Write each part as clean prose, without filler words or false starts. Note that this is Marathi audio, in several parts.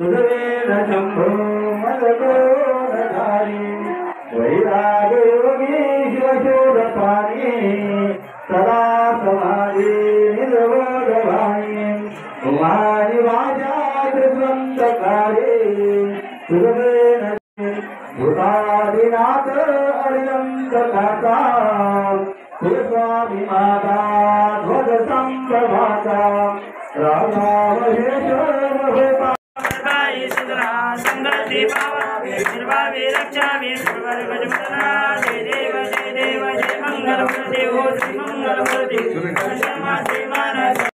सुदेव शंभो मदकोधारी वैरागयोगी शिवशूरपाणी सदा समाधि निर्वोधवाणी उमानि वाचा कृष्णंतकारे सुदेव भूतादिनाथ अरियंतकाता स्वामी माता ध्वज संप्रभाता राजा महेश्वर संगति भावी रक्षा जय देव जय मंगल मूर्ति हो श्री मंगल मूर्ति शर्मा श्री मानस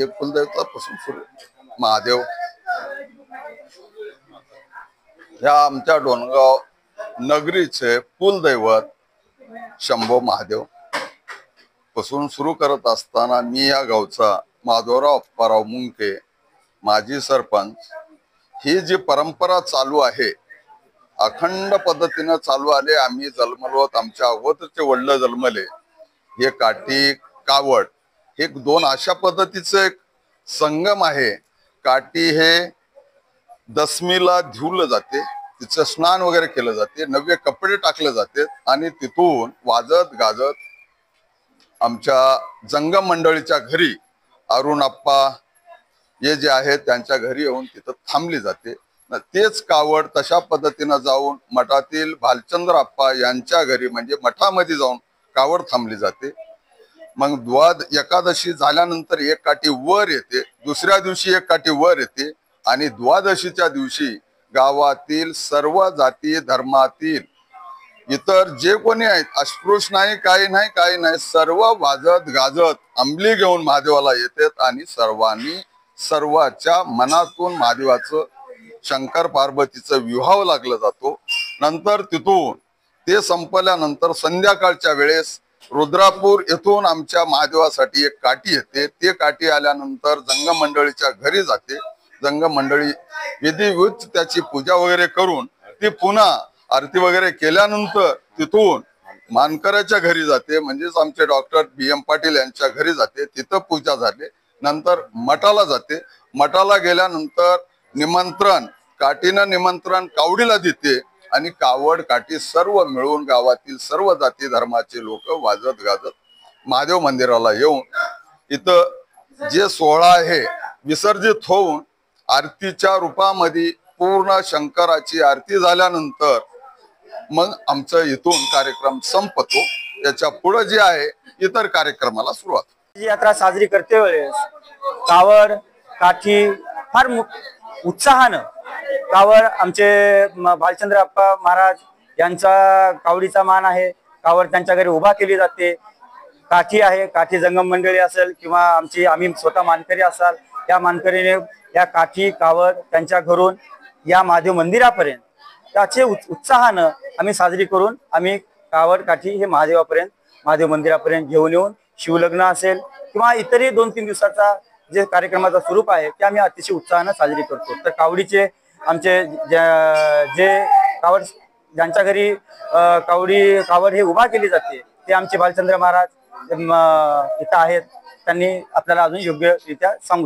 एक कुलदैवतापासून सुरू महादेव, ह्या आमच्या डोणगाव नगरीचे कुलदैवत शंभो महादेव पासून सुरू करत असताना मी या गावचा माधवराव अप्पाराव मुंके माजी सरपंच, ही जी परंपरा चालू आहे अखंड पद्धतीने चालू आले। आम्ही जन्मलो, आमच्या अगोदरचे वडील जन्मले, हे काठी कावड हे दोन अशा पद्धतीचे एक संगम आहे। काठी हे दशमीला धुवलं जाते, तिचं स्नान वगैरे केलं जाते, नवे कपडे टाकले जाते आणि तिथून वाजत गाजत आमच्या जंगम मंडळीच्या घरी अरुणप्पा हे जे आहेत त्यांच्या घरी येऊन तिथं थांबली जाते। तेच कावड तशा पद्धतीने जाऊन मठातील भालचंद्र अप्पा यांच्या घरी म्हणजे मठामध्ये जाऊन कावड थांबली जाते। मग द्वाद एकादशी झाल्यानंतर एक काठी वर येते, दुसऱ्या दिवशी एक काठी वर येते आणि द्वादशीच्या दिवशी गावातील सर्व जाती धर्मातील इतर जे कोणी आहेत, अस्पृश्य नाही, काही नाही, सर्व वाजत गाजत अंबली घेऊन महादेवाला येतात आणि सर्वांनी सर्वाच्या मनातून महादेवाचं शंकर पार्वतीचं विवाह लागला जातो। नंतर तिथून ते संपल्यानंतर संध्याकाळच्या वेळेस रुद्रापूर येथून आमच्या महादेवासाठी एक काठी येते। ते काठी आल्यानंतर जंगम मंडळीच्या घरी जाते। जंगम मंडळी विधिवत त्याची पूजा वगैरे करून ती पुन्हा आरती वगैरे केल्यानंतर तिथून मानकराच्या घरी जाते, म्हणजेच आमचे डॉक्टर BM पाटील यांच्या घरी जाते। तिथं पूजा झाली नंतर मठाला जाते। मठाला गेल्यानंतर निमंत्रण काठीनं निमंत्रण कावडीला देते आणि कावड काठी सर्व मिळून गावातील सर्व जाती धर्माचे लोक वाजत गाजत महादेव मंदिराला येऊन इथं जे सोहळा आहे विसर्जित होऊन आरतीच्या रूपामध्ये पूर्ण शंकराची आरती झाल्यानंतर मग आमचा इथून कार्यक्रम संपतो। याच्या पुढे जे आहे इतर कार्यक्रमाला सुरुवात। यात्रा साजरी करते वेळेस कावड काठी फार उत्साहानं कावड आमचे भालचंद्र अप्पा महाराज यांचा कावडीचा मान आहे। कावड त्यांच्या घरी उभा केली जाते। काठी आहे, काठी जंगम मंडळी असेल किंवा आम्ही स्वतः मानकरी असाल, या मानकरीने या काठी कावड त्यांच्या घरून या महादेव मंदिरापर्यंत त्याचे उत्साहानं आम्ही साजरी करून आम्ही कावड काठी हे महादेव मंदिरापर्यंत घेऊन येऊन शिवलग्न असेल किंवा इतरही 2-3 दिवसाचा जे कार्यक्रमाचा स्वरूप आहे ते आम्ही अतिशय उत्साहानं साजरी करतो। तर कावडीचे आमचे जे कावड ज्यांच्या घरी कावड हे उभा केली जाते ते आमचे भालचंद्र महाराज इथं आहेत। त्यांनी आपल्याला अजून योग्यरित्या सांगू शकतो।